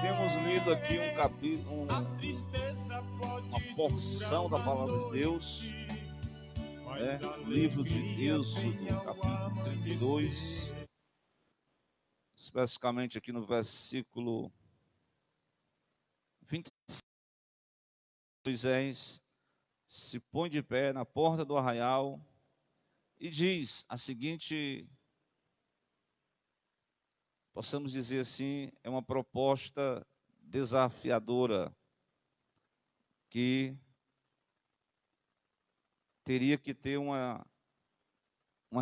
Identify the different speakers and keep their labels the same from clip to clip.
Speaker 1: Temos lido aqui um capítulo, uma porção da palavra de Deus, livro de Êxodo, capítulo 32, especificamente aqui no versículo 26. Moisés se põe de pé na porta do arraial e diz a seguinte, possamos dizer assim, é uma proposta desafiadora que teria que ter uma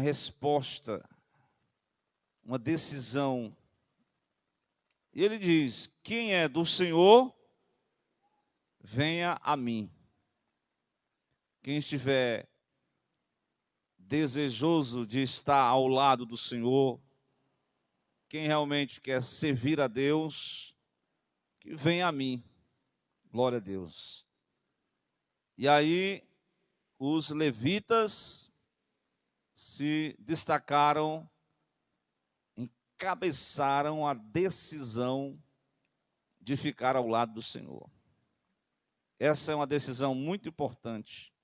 Speaker 1: resposta, uma decisão. E ele diz: quem é do Senhor, venha a mim. Quem estiver desejoso de estar ao lado do Senhor, quem realmente quer servir a Deus, que venha a mim. Glória a Deus. E aí, os levitas se destacaram, encabeçaram a decisão de ficar ao lado do Senhor. Essa é uma decisão muito importante.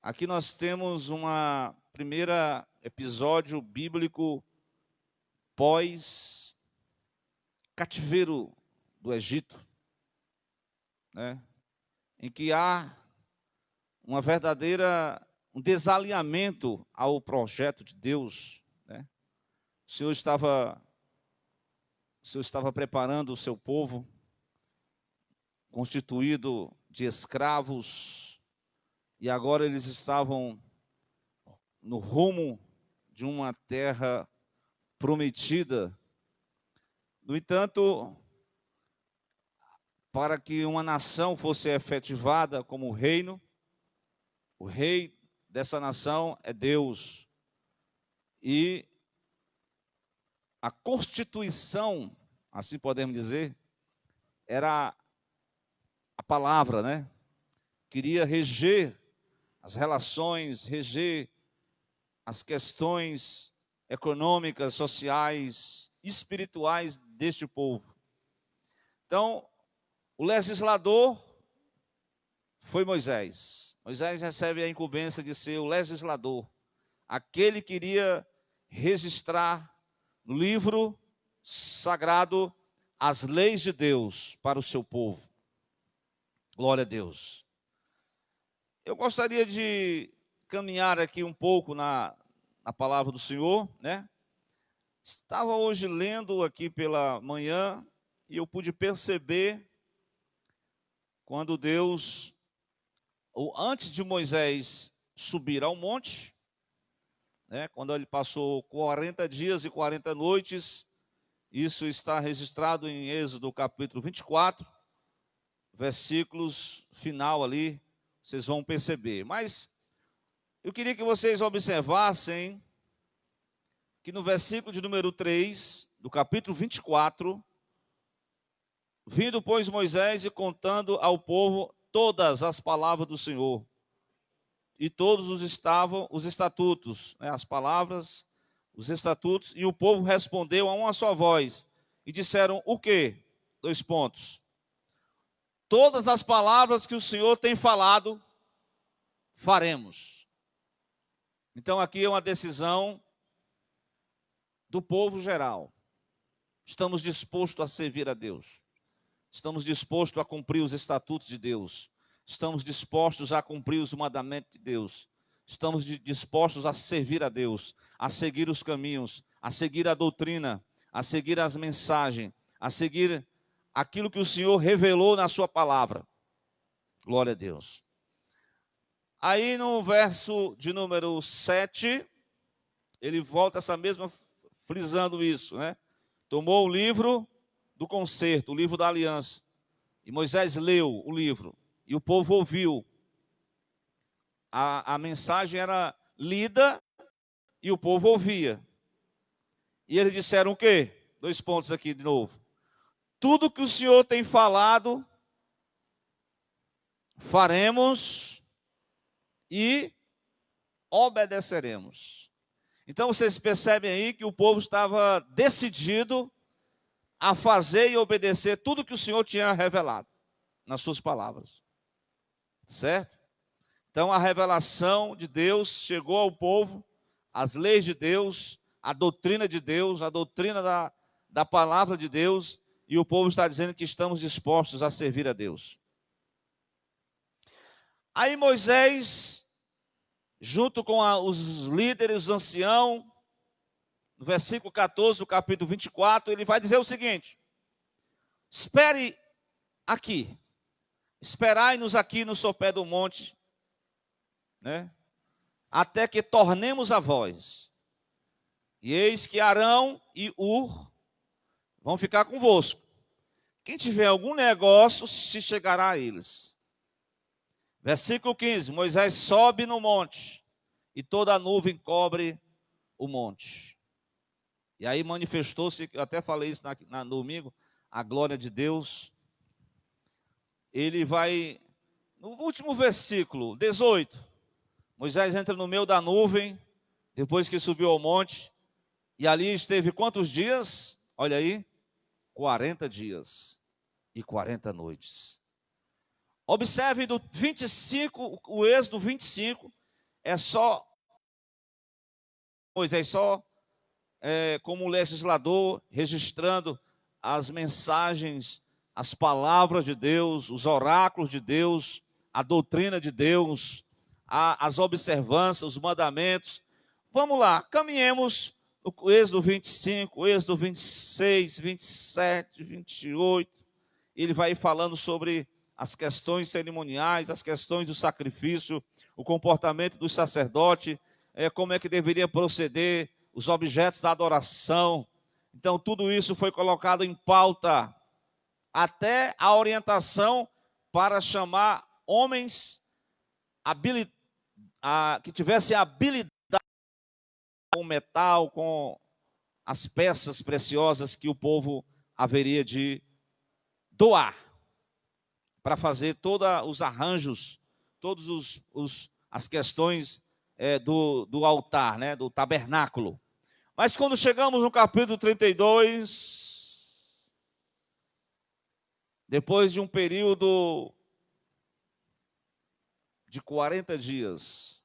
Speaker 1: Aqui nós temos uma primeira episódio bíblico pós cativeiro do Egito, em que há uma verdadeira desalinhamento ao projeto de Deus. O Senhor estava preparando o seu povo, constituído de escravos, e agora eles estavam no rumo de uma terra prometida. No entanto, para que uma nação fosse efetivada como reino, o rei dessa nação é Deus. E a constituição, assim podemos dizer, era a palavra, Queria reger as relações, reger as questões econômicas, sociais, espirituais deste povo. Então, o legislador foi Moisés. Moisés recebe a incumbência de ser o legislador, aquele que iria registrar no livro sagrado as leis de Deus para o seu povo. Glória a Deus. Eu gostaria de caminhar aqui um pouco na palavra do Senhor, Estava hoje lendo aqui pela manhã e eu pude perceber quando Deus, ou antes de Moisés subir ao monte, quando ele passou 40 dias e 40 noites, isso está registrado em Êxodo capítulo 24, versículos final ali, vocês vão perceber. Mas eu queria que vocês observassem que no versículo de número 3, do capítulo 24, vindo, pois, Moisés e contando ao povo todas as palavras do Senhor, e todos os estatutos, as palavras, os estatutos, e o povo respondeu a uma só voz, e disseram o quê? 2 pontos. Todas as palavras que o Senhor tem falado, faremos. Então aqui é uma decisão do povo geral. Estamos dispostos a servir a Deus. Estamos dispostos a cumprir os estatutos de Deus. Estamos dispostos a cumprir os mandamentos de Deus. Estamos dispostos a servir a Deus, a seguir os caminhos, a seguir a doutrina, a seguir as mensagens, a seguir aquilo que o Senhor revelou na sua palavra. Glória a Deus. Aí no verso de número 7, ele volta essa mesma, frisando isso, Tomou o livro do concerto, o livro da aliança, e Moisés leu o livro, e o povo ouviu. A mensagem era lida, e o povo ouvia. E eles disseram o quê? 2 pontos aqui de novo. Tudo que o Senhor tem falado, faremos e obedeceremos. Então vocês percebem aí que o povo estava decidido a fazer e obedecer tudo que o Senhor tinha revelado nas suas palavras. Certo? Então a revelação de Deus chegou ao povo, as leis de Deus, a doutrina de Deus, a doutrina da palavra de Deus, e o povo está dizendo que estamos dispostos a servir a Deus. Aí Moisés, junto com os líderes, os anciãos, no versículo 14 do capítulo 24, ele vai dizer o seguinte: espere aqui, esperai-nos aqui no sopé do monte, né, até que tornemos a voz. E eis que Arão e Ur vão ficar convosco. Quem tiver algum negócio, se chegará a eles. Versículo 15, Moisés sobe no monte, e toda a nuvem cobre o monte. E aí manifestou-se, eu até falei isso no domingo, a glória de Deus. Ele vai, no último versículo, 18, Moisés entra no meio da nuvem, depois que subiu ao monte, e ali esteve quantos dias? Olha aí, 40 dias e 40 noites. Observe do 25, o Êxodo 25, é só, Moisés só como legislador, registrando as mensagens, as palavras de Deus, os oráculos de Deus, a doutrina de Deus, as observâncias, os mandamentos. Vamos lá, caminhemos o Êxodo 25, o Êxodo 26, 27, 28. Ele vai falando sobre as questões cerimoniais, as questões do sacrifício, o comportamento do sacerdote, como é que deveria proceder, os objetos da adoração. Então tudo isso foi colocado em pauta, até a orientação para chamar homens que tivessem habilidade com metal, com as peças preciosas que o povo haveria de doar, para fazer todos os arranjos, todas as questões do altar, né, do tabernáculo. Mas quando chegamos no capítulo 32, depois de um período de 40 dias,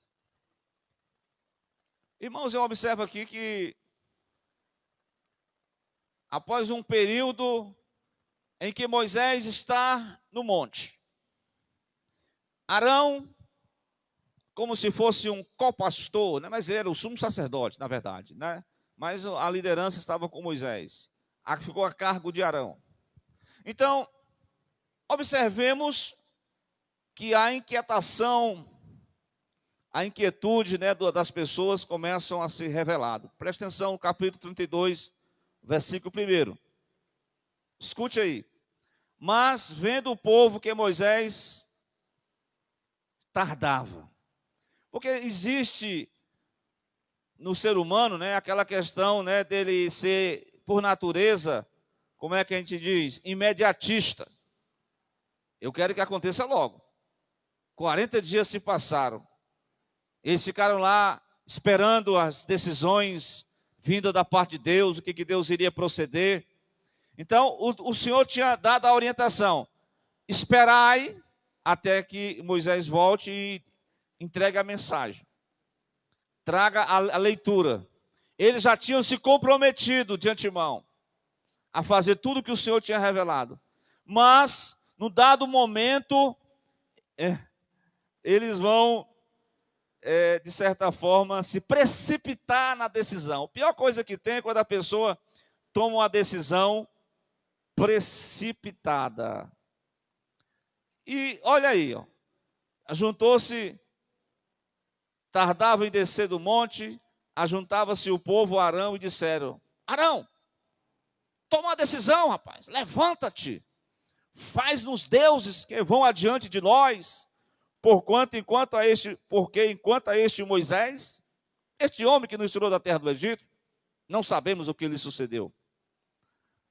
Speaker 1: irmãos, eu observo aqui que após um período em que Moisés está no monte, Arão, como se fosse um copastor, né? Mas ele era o sumo sacerdote, na verdade, né? Mas a liderança estava com Moisés, ficou a cargo de Arão. Então, observemos que a inquietação, a inquietude, né, das pessoas começam a ser revelado. Presta atenção no capítulo 32, versículo 1. Escute aí. Mas vendo o povo que Moisés tardava. Porque existe no ser humano, né, aquela questão, né, dele ser, por natureza, como é que a gente diz? Imediatista. Eu quero que aconteça logo. 40 dias se passaram. Eles ficaram lá esperando as decisões vindas da parte de Deus, o que Deus iria proceder. Então, o Senhor tinha dado a orientação: esperai até que Moisés volte e entregue a mensagem. Traga a leitura. Eles já tinham se comprometido de antemão a fazer tudo que o Senhor tinha revelado. Mas, no dado momento, eles vão, de certa forma, se precipitar na decisão. A pior coisa que tem é quando a pessoa toma uma decisão precipitada. E olha aí, juntou-se, tardava em descer do monte, ajuntava-se o povo, Arão, e disseram: Arão, toma uma decisão, rapaz, levanta-te, faz-nos deuses que vão adiante de nós, porque enquanto a este Moisés, este homem que nos tirou da terra do Egito, não sabemos o que lhe sucedeu.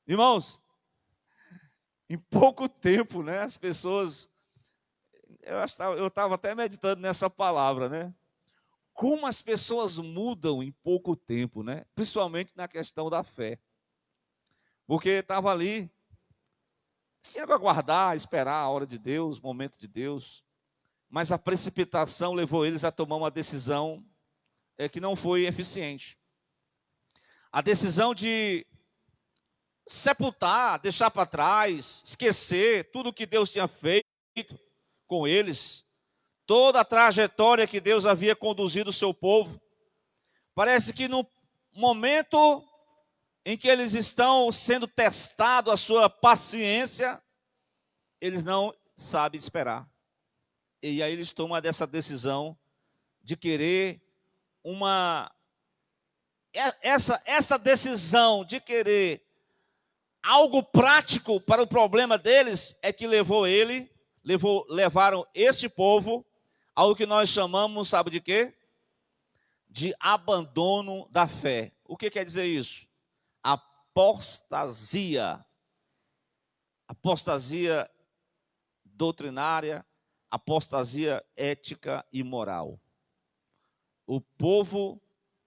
Speaker 1: Irmãos, em pouco tempo, né, as pessoas, eu estava até meditando nessa palavra, né? Como as pessoas mudam em pouco tempo, né? Principalmente na questão da fé. porque estava ali, tinha que aguardar, esperar a hora de Deus, o momento de Deus, mas a precipitação levou eles a tomar uma decisão que não foi eficiente. A decisão de sepultar, deixar para trás, esquecer tudo que Deus tinha feito com eles, toda a trajetória que Deus havia conduzido o seu povo. Parece que no momento em que eles estão sendo testados a sua paciência, eles não sabem esperar. E aí eles tomam dessa decisão de querer essa decisão de querer algo prático para o problema deles é que levaram este povo ao que nós chamamos, sabe de quê? De abandono da fé. O que quer dizer isso? Apostasia. Apostasia doutrinária, apostasia ética e moral. O povo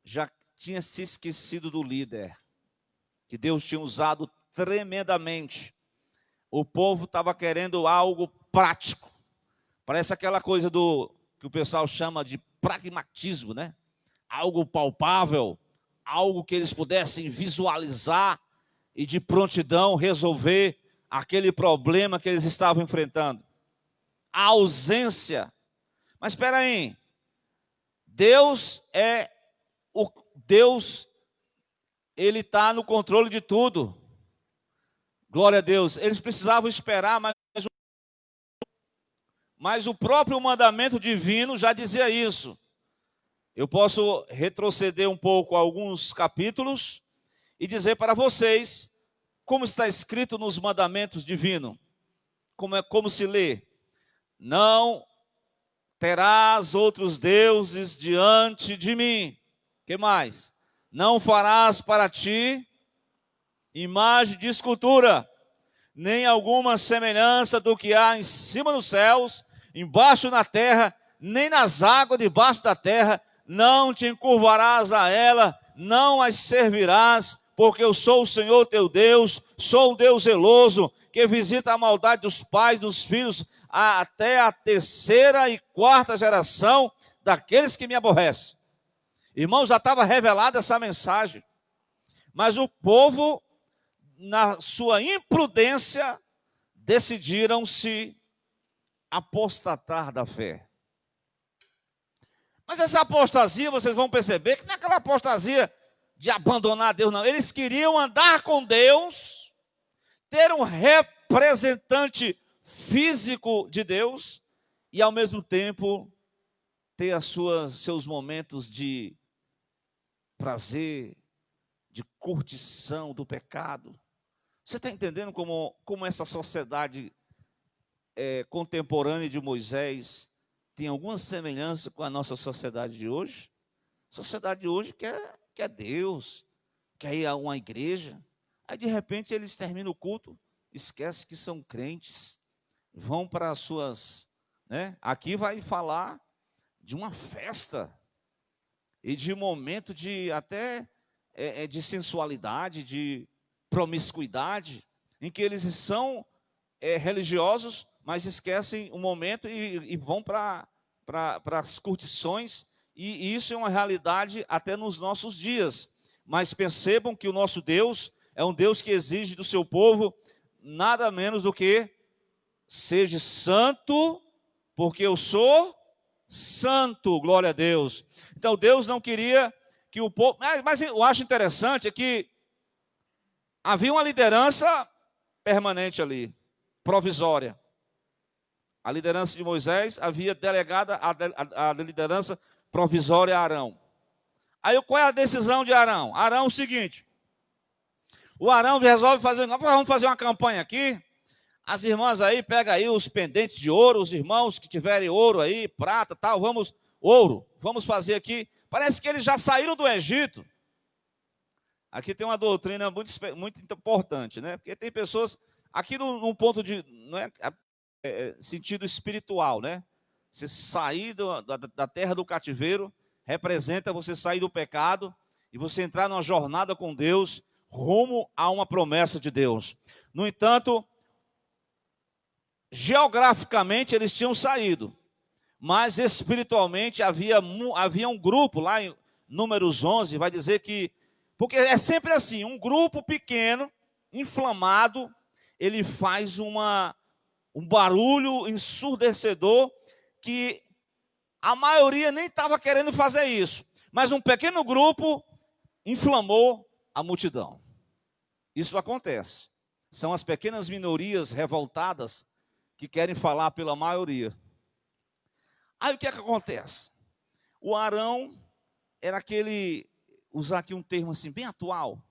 Speaker 1: já tinha se esquecido do líder, que Deus tinha usado tremendamente. O povo estava querendo algo prático. Parece aquela coisa que o pessoal chama de pragmatismo, né? Algo palpável, algo que eles pudessem visualizar e de prontidão resolver aquele problema que eles estavam enfrentando. A ausência. Mas espera aí. Deus, Ele está no controle de tudo. Glória a Deus. Eles precisavam esperar, mas o próprio mandamento divino já dizia isso. Eu posso retroceder um pouco alguns capítulos e dizer para vocês como está escrito nos mandamentos divinos. Como se lê? Não terás outros deuses diante de mim. Que mais? Não farás para ti imagem de escultura, nem alguma semelhança do que há em cima nos céus, embaixo na terra, nem nas águas debaixo da terra. Não te encurvarás a ela, não as servirás, porque eu sou o Senhor teu Deus, sou um Deus zeloso, que visita a maldade dos pais, dos filhos, até a terceira e quarta geração daqueles que me aborrecem. Irmãos, já estava revelada essa mensagem, mas o povo, na sua imprudência, decidiram se apostatar da fé. Mas essa apostasia, vocês vão perceber que não é aquela apostasia de abandonar Deus, não. Eles queriam andar com Deus, ter um representante físico de Deus e, ao mesmo tempo, ter seus momentos de prazer, de curtição do pecado. Você está entendendo como essa sociedade contemporânea de Moisés tem alguma semelhança com a nossa sociedade de hoje? A sociedade de hoje quer Deus, quer ir a uma igreja. Aí, de repente, eles terminam o culto, esquecem que são crentes, vão para as suas... Aqui vai falar de uma festa e de momento de até de sensualidade, de promiscuidade, em que eles são religiosos, mas esquecem o momento e vão para as curtições, e isso é uma realidade até nos nossos dias. Mas percebam que o nosso Deus é um Deus que exige do seu povo nada menos do que seja santo, porque eu sou santo, glória a Deus. Então Deus não queria que o povo... Mas eu acho interessante que havia uma liderança permanente ali, provisória. A liderança de Moisés havia delegada a liderança provisória a Arão. Aí qual é a decisão de Arão? Arão é o seguinte: o Arão resolve vamos fazer uma campanha aqui. As irmãs aí, pega aí os pendentes de ouro, os irmãos que tiverem ouro aí, prata, tal, vamos fazer aqui. Parece que eles já saíram do Egito. Aqui tem uma doutrina muito importante, né? Porque tem pessoas, aqui num ponto de, não é, sentido espiritual, né? Você sair da terra do cativeiro representa você sair do pecado e você entrar numa jornada com Deus, rumo a uma promessa de Deus. No entanto, geograficamente eles tinham saído, mas espiritualmente havia um grupo, lá em Números 11, vai dizer que, porque é sempre assim, um grupo pequeno, inflamado, ele faz um barulho ensurdecedor, que a maioria nem estava querendo fazer isso, mas um pequeno grupo inflamou a multidão. Isso acontece. São as pequenas minorias revoltadas que querem falar pela maioria. Aí o que é que acontece? O Arão era aquele, usar aqui um termo assim bem atual,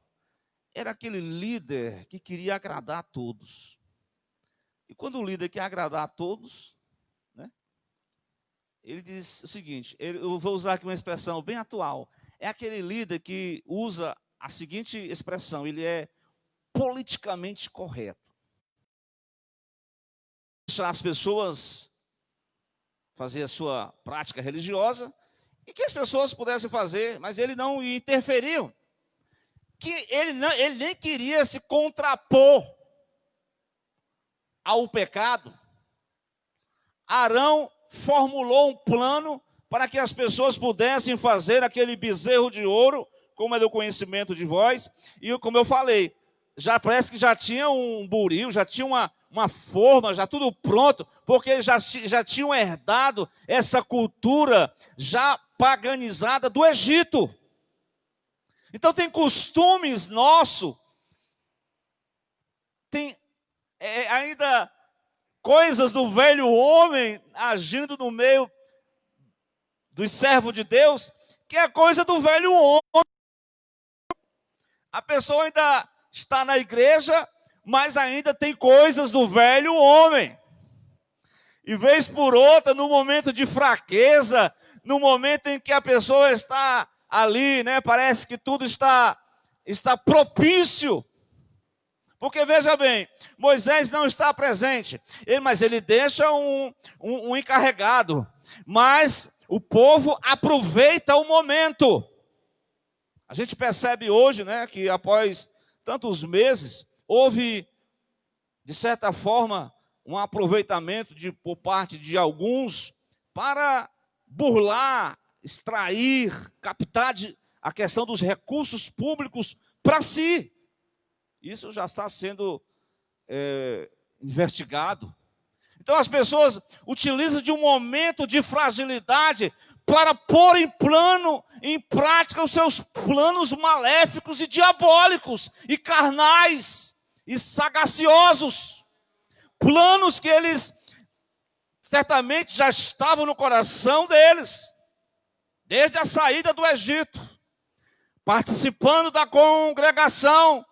Speaker 1: era aquele líder que queria agradar a todos. E quando o líder quer agradar a todos, né, ele diz o seguinte, eu vou usar aqui uma expressão bem atual, é aquele líder que usa a seguinte expressão, ele é politicamente correto. Deixar as pessoas fazer a sua prática religiosa e que as pessoas pudessem fazer, mas ele não interferiu. Que ele nem queria se contrapor ao pecado. Arão formulou um plano para que as pessoas pudessem fazer aquele bezerro de ouro, como é do conhecimento de vós, e como eu falei, já parece que já tinha um buril, já tinha uma forma, já tudo pronto, porque eles já tinham herdado essa cultura já paganizada do Egito. Então tem costumes nossos, tem ainda coisas do velho homem agindo no meio dos servos de Deus, que é coisa do velho homem. A pessoa ainda está na igreja, mas ainda tem coisas do velho homem. E vez por outra, no momento de fraqueza, no momento em que a pessoa está ali, né, parece que tudo está propício. Porque veja bem, Moisés não está presente, mas ele deixa um encarregado. Mas o povo aproveita o momento. A gente percebe hoje, né, que após tantos meses, houve, de certa forma, um aproveitamento por parte de alguns para burlar, extrair, captar a questão dos recursos públicos para si. Isso já está sendo investigado. Então as pessoas utilizam de um momento de fragilidade para pôr em prática os seus planos maléficos e diabólicos, e carnais, e sagaciosos. Planos que eles certamente já estavam no coração deles, desde a saída do Egito, participando da congregação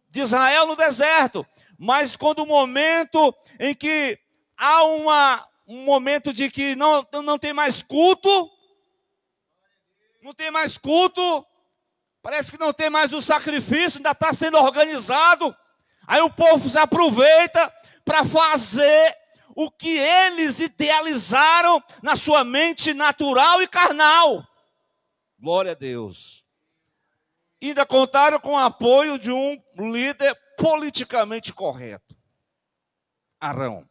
Speaker 1: de Israel no deserto. Mas quando o momento em que há um momento de que não tem mais culto, parece que não tem mais o sacrifício, ainda está sendo organizado, aí o povo se aproveita para fazer o que eles idealizaram na sua mente natural e carnal. Glória a Deus. Ainda contaram com o apoio de um líder politicamente correto, Arão,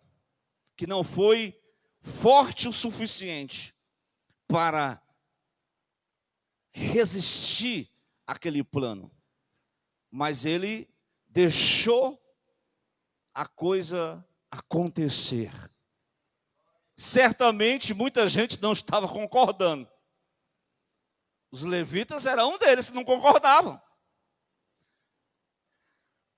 Speaker 1: que não foi forte o suficiente para resistir àquele plano, mas ele deixou a coisa acontecer. Certamente muita gente não estava concordando. Os levitas eram um deles que não concordavam.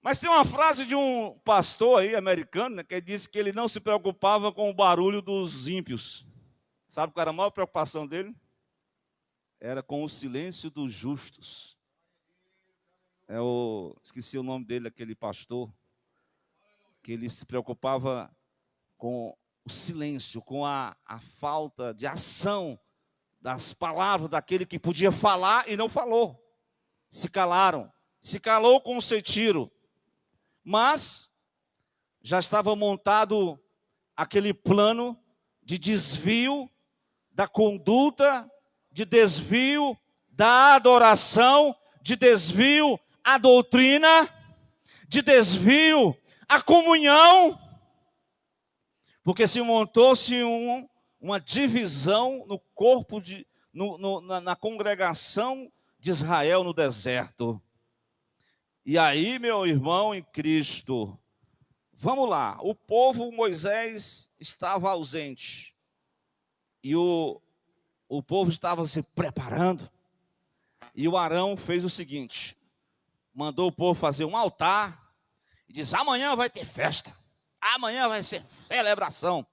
Speaker 1: Mas tem uma frase de um pastor aí americano, né, que disse que ele não se preocupava com o barulho dos ímpios. Sabe qual era a maior preocupação dele? Era com o silêncio dos justos. Esqueci o nome dele, aquele pastor, que ele se preocupava com o silêncio, com a falta de ação das palavras daquele que podia falar e não falou. Se calaram. Se calou com o cetiro. Mas já estava montado aquele plano de desvio da conduta, de desvio da adoração, de desvio a doutrina, de desvio à comunhão, porque se montou-se uma divisão no corpo, na congregação de Israel no deserto. E aí, meu irmão em Cristo, vamos lá, o povo Moisés estava ausente, e o povo estava se preparando, e o Arão fez o seguinte, mandou o povo fazer um altar, e diz, amanhã vai ter festa, amanhã vai ser celebração.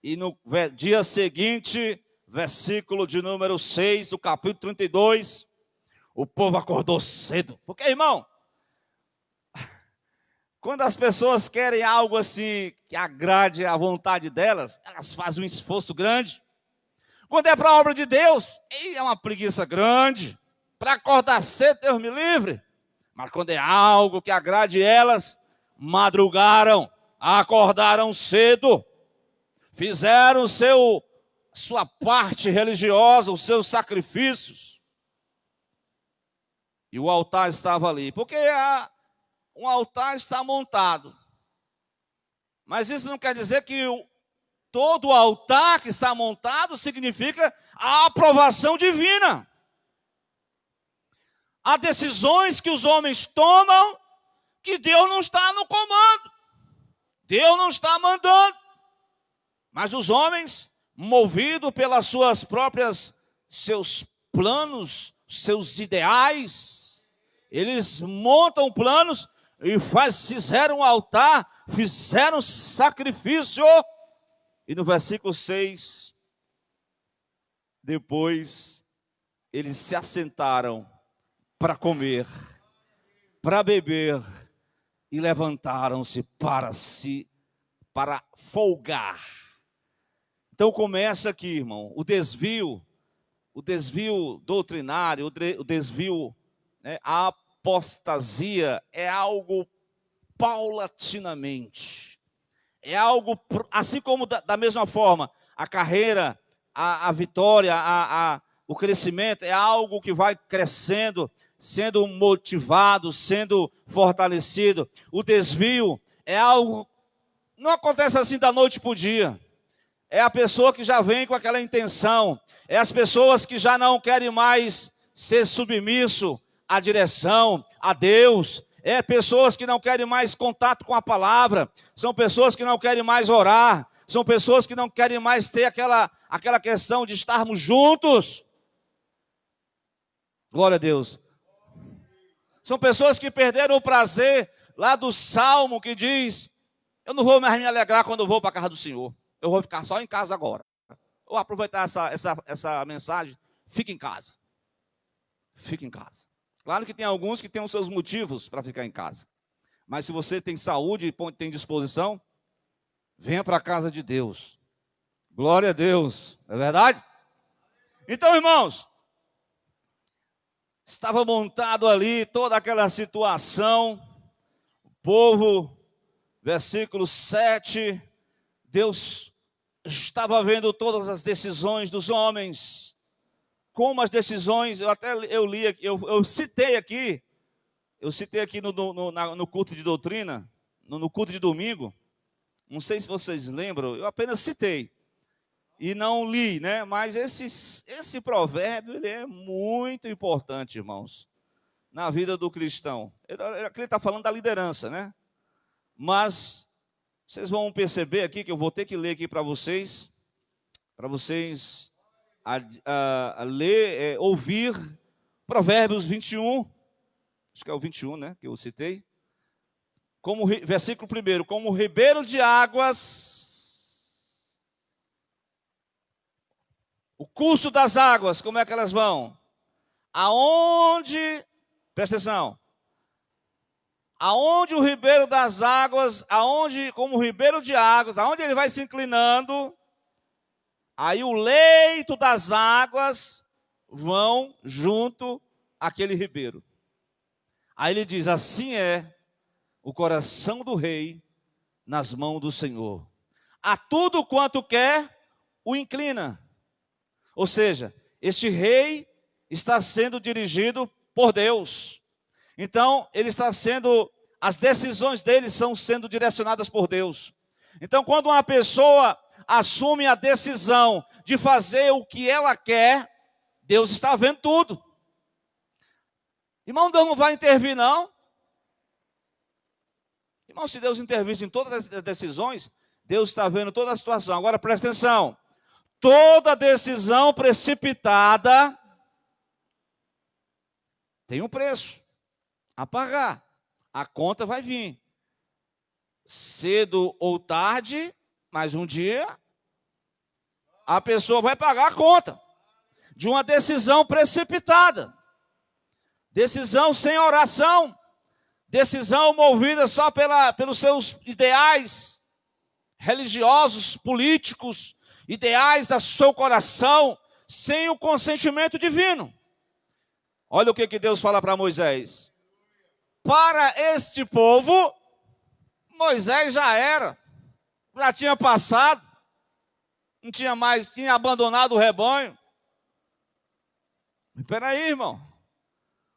Speaker 1: E no dia seguinte, versículo de número 6, do capítulo 32, o povo acordou cedo, porque, irmão, quando as pessoas querem algo assim, que agrade a vontade delas, elas fazem um esforço grande. Quando é para a obra de Deus, é uma preguiça grande. Para acordar cedo, Deus me livre. Mas quando é algo que agrade elas, madrugaram, acordaram cedo, fizeram sua parte religiosa, os seus sacrifícios. E o altar estava ali, porque um altar está montado. Mas isso não quer dizer que todo altar que está montado significa a aprovação divina. Há decisões que os homens tomam que Deus não está no comando. Deus não está mandando. Mas os homens, movidos pelas seus planos, seus ideais, eles montam planos e fizeram um altar, fizeram sacrifício. E no versículo 6, depois eles se assentaram para comer, para beber, e levantaram-se para folgar. Então começa aqui, irmão, o desvio doutrinário, o desvio, né, a apostasia é algo paulatinamente. É algo, assim como da mesma forma, a carreira, a vitória, o crescimento é algo que vai crescendo, sendo motivado, sendo fortalecido. O desvio é algo, não acontece assim da noite para o dia. É a pessoa que já vem com aquela intenção. É as pessoas que já não querem mais ser submisso à direção, a Deus. É pessoas que não querem mais contato com a palavra. São pessoas que não querem mais orar. São pessoas que não querem mais ter aquela questão de estarmos juntos. Glória a Deus. São pessoas que perderam o prazer lá do Salmo que diz, eu não vou mais me alegrar quando eu vou para a casa do Senhor. Eu vou ficar só em casa agora. Vou aproveitar essa mensagem. Fique em casa. Fique em casa. Claro que tem alguns que têm os seus motivos para ficar em casa. Mas se você tem saúde e tem disposição, venha para a casa de Deus. Glória a Deus. Não é verdade? Então, irmãos, estava montado ali toda aquela situação. O povo, versículo 7, Deus estava vendo todas as decisões dos homens. Como as decisões, eu citei aqui no culto de doutrina, no culto de domingo, não sei se vocês lembram, eu apenas citei, e não li, né? Mas esse provérbio, ele é muito importante, irmãos, na vida do cristão. Ele está falando da liderança, né? Mas vocês vão perceber aqui, que eu vou ter que ler aqui para vocês ler, ouvir Provérbios 21, acho que é o 21, né, que eu citei, versículo 1, como ribeiro de águas, o curso das águas, como é que elas vão? Presta atenção, aonde o ribeiro das águas, como o ribeiro de águas, aonde ele vai se inclinando, aí o leito das águas vão junto àquele ribeiro. Aí ele diz, assim é o coração do rei nas mãos do Senhor. A tudo quanto quer, o inclina. Ou seja, este rei está sendo dirigido por Deus. Então, as decisões dele estão sendo direcionadas por Deus. Então, quando uma pessoa assume a decisão de fazer o que ela quer, Deus está vendo tudo. Irmão, Deus não vai intervir, não. Irmão, se Deus intervir em todas as decisões, Deus está vendo toda a situação. Agora, presta atenção. Toda decisão precipitada tem um preço a pagar. A conta vai vir. Cedo ou tarde, mas um dia, a pessoa vai pagar a conta de uma decisão precipitada. Decisão sem oração. Decisão movida só pelos seus ideais religiosos, políticos, ideais do seu coração, sem o consentimento divino. Olha o que Deus fala para Moisés. Para este povo, Moisés já tinha passado, não tinha mais, tinha abandonado o rebanho. Espera aí, irmão.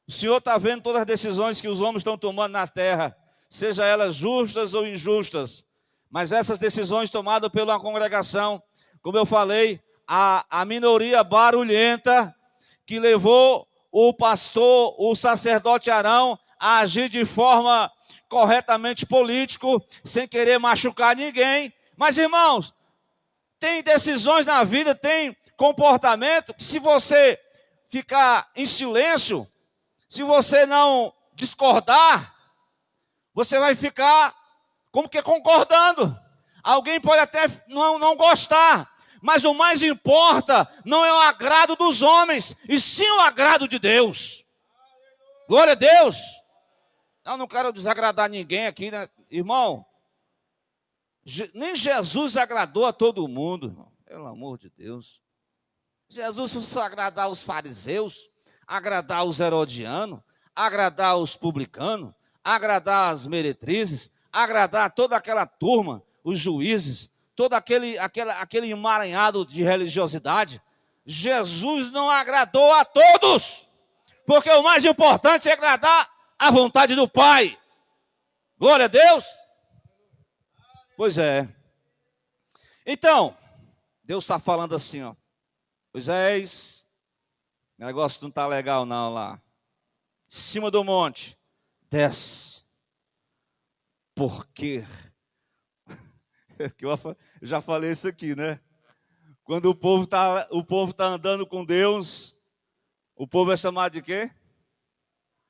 Speaker 1: O Senhor está vendo todas as decisões que os homens estão tomando na terra, seja elas justas ou injustas. Mas essas decisões tomadas pela congregação, como eu falei, a minoria barulhenta que levou o pastor, o sacerdote Arão, a agir de forma corretamente político, sem querer machucar ninguém. Mas, irmãos, tem decisões na vida, tem comportamento, que se você ficar em silêncio, se você não discordar, você vai ficar como que concordando. Alguém pode até não gostar, mas o mais importa não é o agrado dos homens, e sim o agrado de Deus. Glória a Deus. Eu não quero desagradar ninguém aqui, né? Irmão, nem Jesus agradou a todo mundo, irmão. Pelo amor de Deus. Jesus só agradar os fariseus, agradar os herodianos, agradar os publicanos, agradar as meretrizes, agradar toda aquela turma, os juízes, todo aquele emaranhado de religiosidade. Jesus não agradou a todos, porque o mais importante é agradar a vontade do Pai. Glória a Deus. Pois é. Então, Deus está falando assim, ó. Moisés, o negócio não está legal não lá. Em cima do monte, desce. Por quê? Eu já falei isso aqui, né? Quando o povo tá andando com Deus, o povo é chamado de quê?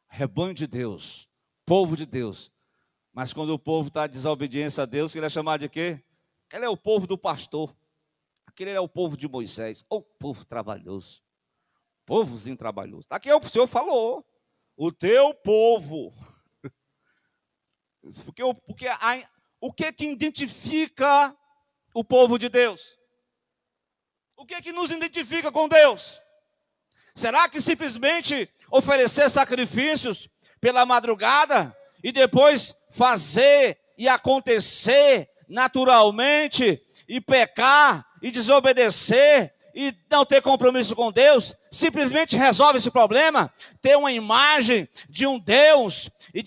Speaker 1: Rebanho de Deus, povo de Deus. Mas quando o povo está em desobediência a Deus, ele é chamado de quê? Ele é o povo do pastor. Aquele é o povo de Moisés. O povo trabalhoso. Povozinho trabalhoso. Aqui o Senhor falou. O teu povo. O que identifica o povo de Deus? O que nos identifica com Deus? Será que simplesmente oferecer sacrifícios pela madrugada e depois fazer e acontecer naturalmente e pecar e desobedecer e não ter compromisso com Deus, simplesmente resolve esse problema? Ter uma imagem de um Deus e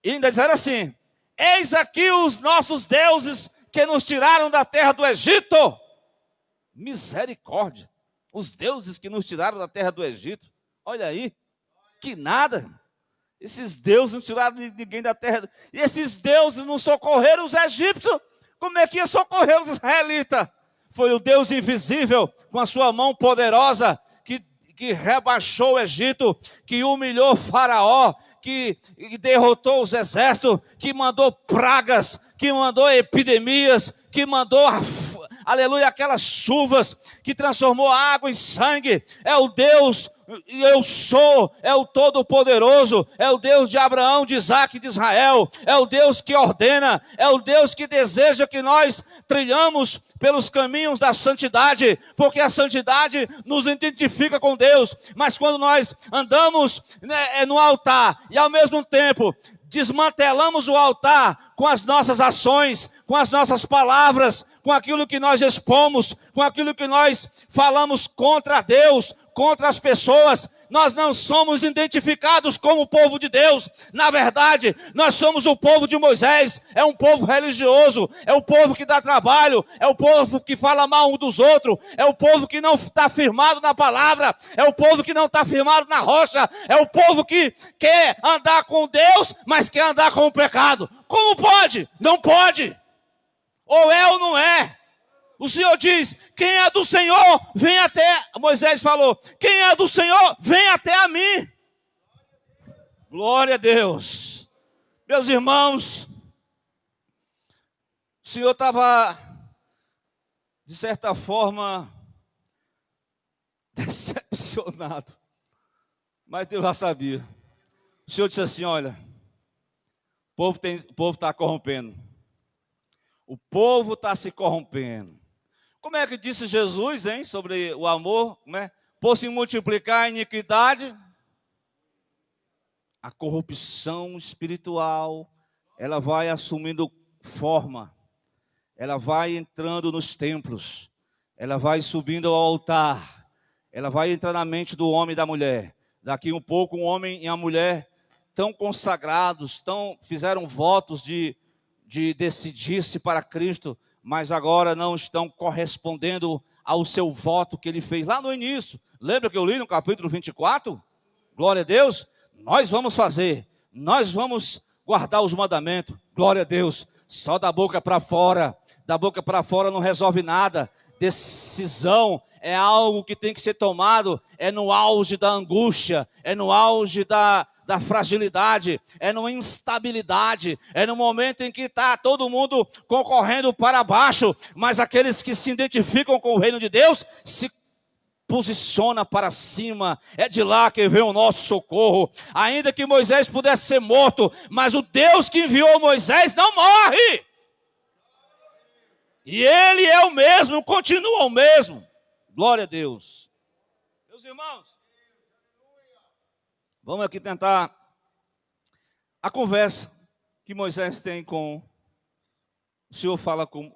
Speaker 1: ainda dizer assim: eis aqui os nossos deuses que nos tiraram da terra do Egito. Misericórdia. Os deuses que nos tiraram da terra do Egito. Olha aí, que nada. Esses deuses não tiraram ninguém da terra. E esses deuses não socorreram os egípcios. Como é que ia socorrer os israelitas? Foi o Deus invisível, com a sua mão poderosa, que rebaixou o Egito, que humilhou o faraó, que derrotou os exércitos, que mandou pragas, que mandou epidemias, que mandou, aleluia, aquelas chuvas, que transformou a água em sangue. É o Deus, eu sou, é o Todo-Poderoso, é o Deus de Abraão, de Isaac e de Israel, é o Deus que ordena, é o Deus que deseja que nós trilhamos pelos caminhos da santidade, porque a santidade nos identifica com Deus. Mas quando nós andamos no altar e ao mesmo tempo desmantelamos o altar com as nossas ações, com as nossas palavras, com aquilo que nós expomos, com aquilo que nós falamos contra Deus, contra as pessoas, nós não somos identificados como o povo de Deus. Na verdade, nós somos o povo de Moisés. É um povo religioso, é o povo que dá trabalho, é o povo que fala mal um dos outros, é o povo que não está firmado na palavra, é o povo que não está firmado na rocha, é o povo que quer andar com Deus, mas quer andar com o pecado. Como pode? Não pode. Ou é ou não é. O Senhor diz, quem é do Senhor, vem até... Moisés falou, quem é do Senhor, vem até a mim. Glória a Deus. Meus irmãos, o Senhor estava, de certa forma, decepcionado. Mas Deus já sabia. O Senhor disse assim, olha, o povo está corrompendo. O povo está se corrompendo. Como é que disse Jesus, hein, sobre o amor, né? Por se multiplicar a iniquidade, a corrupção espiritual, ela vai assumindo forma, ela vai entrando nos templos, ela vai subindo ao altar, ela vai entrar na mente do homem e da mulher. Daqui um pouco, um homem e a mulher tão consagrados, fizeram votos de decidir-se para Cristo, mas agora não estão correspondendo ao seu voto que ele fez lá no início. Lembra que eu li no capítulo 24? Glória a Deus. Nós vamos fazer, nós vamos guardar os mandamentos. Glória a Deus. Só da boca para fora não resolve nada. Decisão é algo que tem que ser tomado, é no auge da angústia, é no auge da fragilidade, é numa instabilidade, é no momento em que está todo mundo concorrendo para baixo, mas aqueles que se identificam com o reino de Deus, se posiciona para cima, é de lá que vem o nosso socorro. Ainda que Moisés pudesse ser morto, mas o Deus que enviou Moisés não morre, e ele é o mesmo, continua o mesmo. Glória a Deus. Meus irmãos, vamos aqui tentar a conversa que Moisés tem com... O Senhor fala com